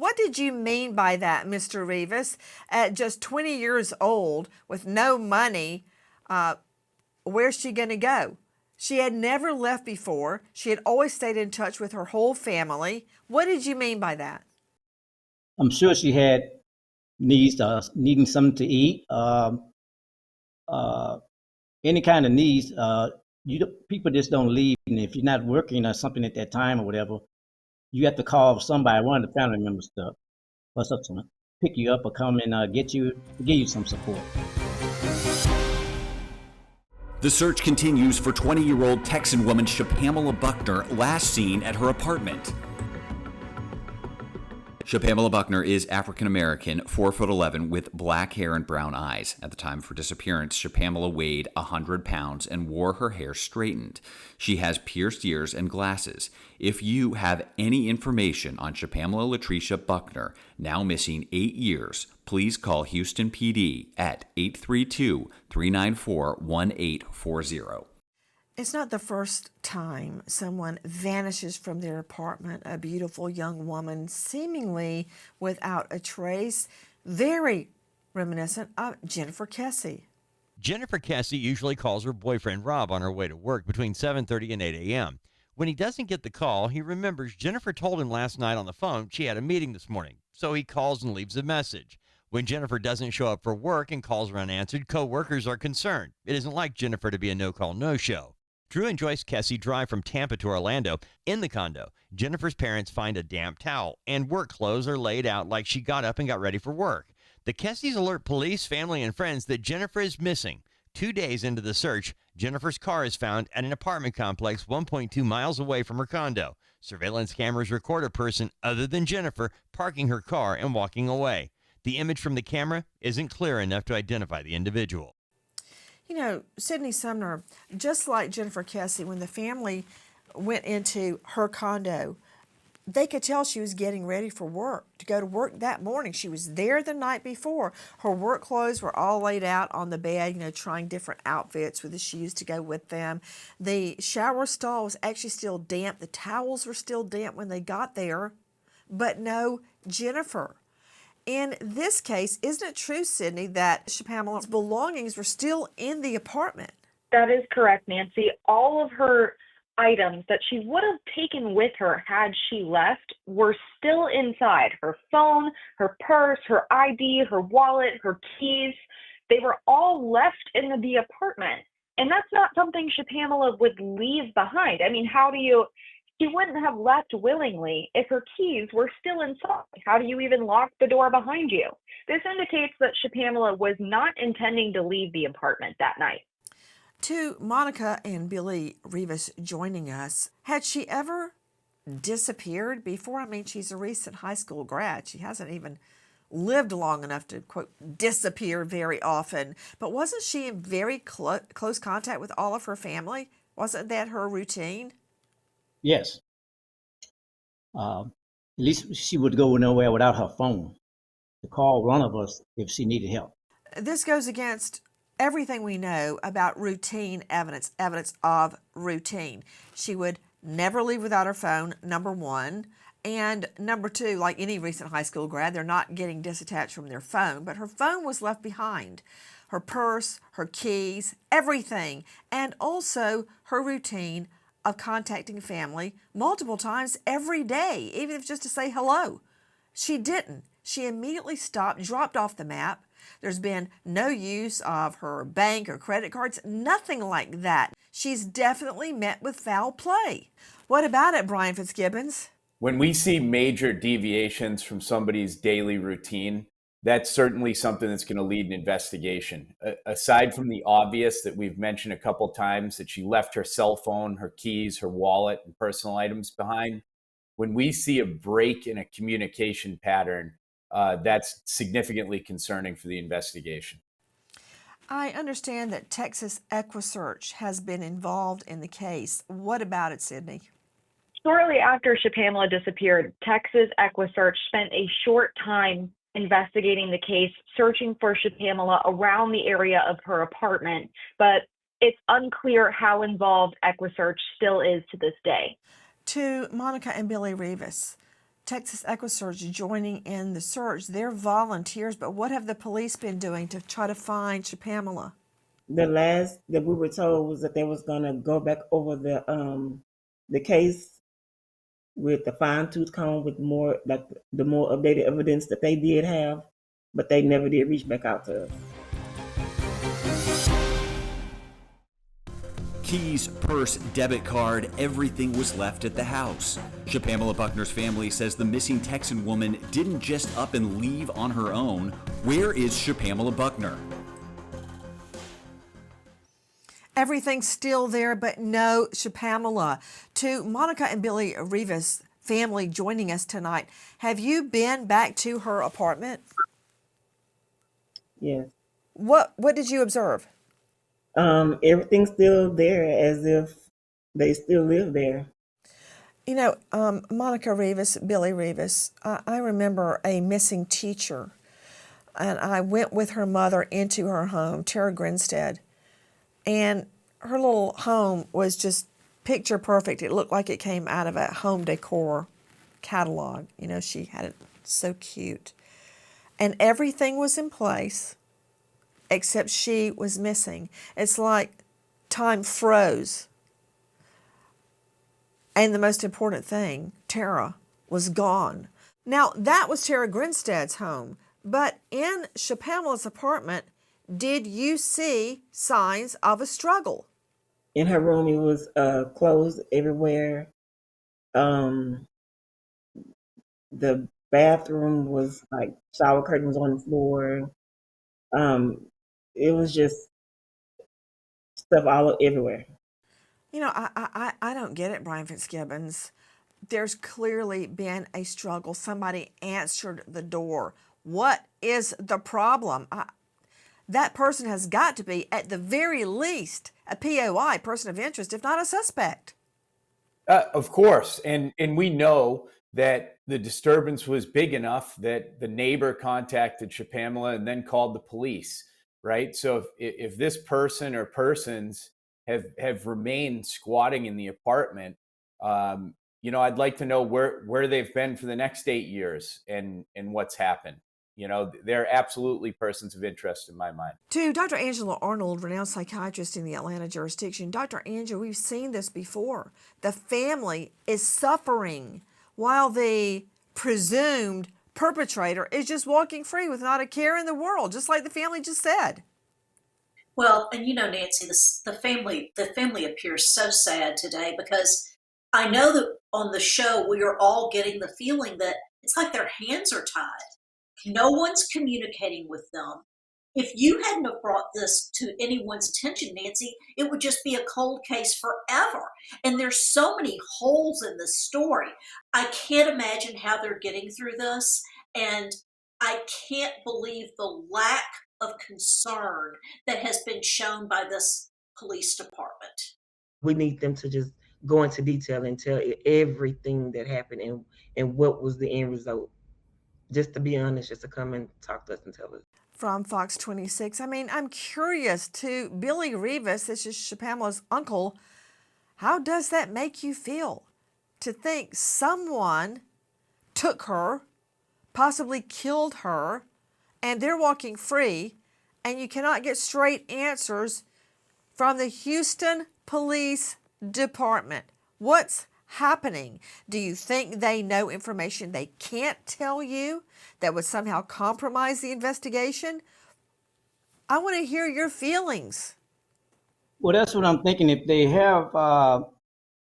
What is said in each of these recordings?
What did you mean by that, Mr. Rivas? At just 20 years old with no money, where's she going to go? She had never left before. She had always stayed in touch with her whole family. What did you mean by that? I'm sure she had needs, needing something to eat, uh, any kind of needs. People just don't leave, and if you're not working or something at that time or whatever, you have to call somebody, one of the family members, to or something, pick you up or come and get you, give you some support. The search continues for 20-year-old Texan woman Shapamala Buckner, last seen at her apartment. Shapamala Buckner is African-American, 4'11", with black hair and brown eyes. At the time of her disappearance, Shapamala weighed 100 pounds and wore her hair straightened. She has pierced ears and glasses. If you have any information on Shapamala Latricia Buckner, now missing 8 years, please call Houston PD at 832-394-1840. It's not the first time someone vanishes from their apartment, a beautiful young woman seemingly without a trace, very reminiscent of Jennifer Kessie. Jennifer Kessie usually calls her boyfriend Rob on her way to work between 7:30 and 8 a.m. When he doesn't get the call, he remembers Jennifer told him last night on the phone she had a meeting this morning, so he calls and leaves a message. When Jennifer doesn't show up for work and calls are unanswered, co-workers are concerned. It isn't like Jennifer to be a no-call, no-show. Drew and Joyce Kessie drive from Tampa to Orlando. In the condo, Jennifer's parents find a damp towel, and work clothes are laid out like she got up and got ready for work. The Kessies alert police, family, and friends that Jennifer is missing. 2 days into the search, Jennifer's car is found at an apartment complex 1.2 miles away from her condo. Surveillance cameras record a person other than Jennifer parking her car and walking away. The image from the camera isn't clear enough to identify the individual. You know, Sydney Sumner, just like Jennifer Kessie, when the family went into her condo, they could tell she was getting ready for work, to go to work that morning. She was there the night before. Her work clothes were all laid out on the bed, you know, trying different outfits with the shoes to go with them. The shower stall was actually still damp. The towels were still damp when they got there, but no Jennifer. In this case, isn't it true, Sydney, that Shapamala's belongings were still in the apartment? That is correct, Nancy. All of her items that she would have taken with her had she left were still inside. Her phone, her purse, her ID, her wallet, her keys, they were all left in the apartment. And that's not something Shapamala would leave behind. I mean, she wouldn't have left willingly if her keys were still inside. How do you even lock the door behind you? This indicates that Shapamala was not intending to leave the apartment that night. To Monica and Billy Rivas joining us, had she ever disappeared before? I mean, she's a recent high school grad. She hasn't even lived long enough to, quote, disappear very often. But wasn't she in very close contact with all of her family? Wasn't that her routine? Yes. At least she would go nowhere without her phone to call one of us if she needed help. This goes against everything we know about routine evidence of routine. She would never leave without her phone, number one. And number two, like any recent high school grad, they're not getting disattached from their phone, but her phone was left behind. Her purse, her keys, everything. And also her routine of contacting family multiple times every day, even if just to say hello. She didn't. She immediately stopped, dropped off the map. There's been no use of her bank or credit cards, nothing like that. She's definitely met with foul play. What about it, Brian Fitzgibbons? When we see major deviations from somebody's daily routine, that's certainly something that's going to lead an investigation. Aside from the obvious that we've mentioned a couple times, that she left her cell phone, her keys, her wallet, and personal items behind, when we see a break in a communication pattern, that's significantly concerning for the investigation. I understand that Texas EquiSearch has been involved in the case. What about it, Sydney? Shortly after Shapamala disappeared, Texas EquiSearch spent a short time investigating the case, searching for Shapamala around the area of her apartment, but it's unclear how involved EquiSearch still is to this day. To Monica and Billy Rivas, Texas EquiSearch joining in the search. They're volunteers, but what have the police been doing to try to find Shapamala? The last that we were told was that they was gonna go back over the case with the fine tooth comb with more like the more updated evidence that they did have, but they never did reach back out to us. Keys, purse, debit card, everything was left at the house. Shapamala Buckner's family says the missing Texan woman didn't just up and leave on her own. Where is Shapamala Buckner? Everything's still there, but no Shapamala. To Monica and Billy Rivas' family joining us tonight, have you been back to her apartment? Yes. What did you observe? Everything's still there as if they still live there. You know, Monica Rivas, Billy Rivas, I remember a missing teacher, and I went with her mother into her home, Tara Grinstead, and her little home was just picture perfect. It looked like it came out of a home decor catalog. You know, she had it so cute. And everything was in place, except she was missing. It's like time froze. And the most important thing, Tara was gone. Now, that was Tara Grinstead's home, but in Shapamala's apartment, did you see signs of a struggle? In her room, it was clothes everywhere. The bathroom was like shower curtains on the floor. It was just stuff all everywhere. You know, I don't get it, Brian Fitzgibbons. There's clearly been a struggle. Somebody answered the door. What is the problem? That person has got to be, at the very least, a POI, person of interest, if not a suspect. Of course. And we know that the disturbance was big enough that the neighbor contacted Shapamala and then called the police, right? So if this person or persons have remained squatting in the apartment, I'd like to know where they've been for the next 8 years and what's happened. They're absolutely persons of interest in my mind. To Dr. Angela Arnold, renowned psychiatrist in the Atlanta jurisdiction. Dr. Angela, we've seen this before. The family is suffering while the presumed perpetrator is just walking free with not a care in the world, just like the family just said. Well, and Nancy, the family appears so sad today because I know that on the show we are all getting the feeling that it's like their hands are tied. No one's communicating with them. If you hadn't have brought this to anyone's attention, Nancy, it would just be a cold case forever. And there's so many holes in the story. I can't imagine how they're getting through this. And I can't believe the lack of concern that has been shown by this police department. We need them to just go into detail and tell everything that happened and what was the end result. Just to be honest, just to come and talk to us and tell us. From Fox 26, I'm curious, to Billy Rivas, this is Shapamala's uncle, how does that make you feel? To think someone took her, possibly killed her, and they're walking free, and you cannot get straight answers from the Houston Police Department. What's happening? Do you think they know information they can't tell you that would somehow compromise the investigation? I want to hear your feelings. Well, that's what I'm thinking. If they have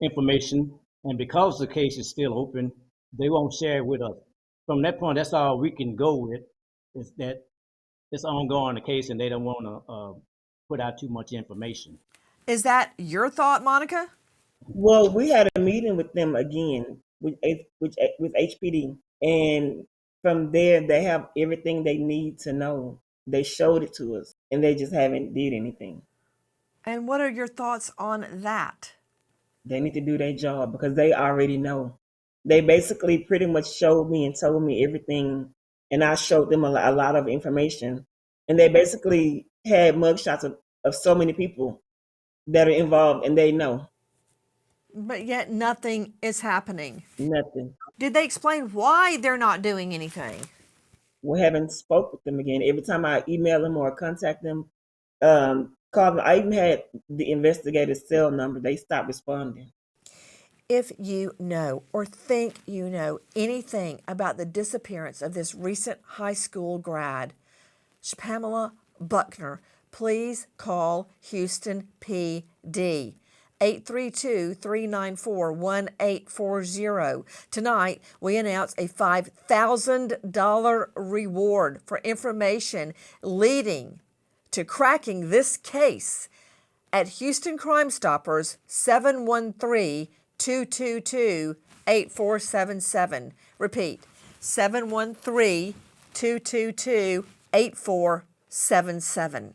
information, and because the case is still open, they won't share it with us. From that point, that's all we can go with, is that it's ongoing the case and they don't want to put out too much information. Is that your thought, Monica? Well, we had a meeting with them again with HPD, and from there they have everything they need to know. They showed it to us, and they just haven't did anything. And what are your thoughts on that? They need to do their job because they already know. They basically pretty much showed me and told me everything, and I showed them a lot of information, and they basically had mugshots of so many people that are involved, and they know. But yet nothing is happening. Nothing. Did they explain why they're not doing anything? We haven't spoke with them again. Every time I email them or contact them, call them. I even had the investigator's cell number. They stopped responding. If you know or think you know anything about the disappearance of this recent high school grad, Shapamala Buckner, please call Houston PD. 832-394-1840. Tonight, we announce a $5,000 reward for information leading to cracking this case at Houston Crime Stoppers 713-222-8477. Repeat, 713-222-8477.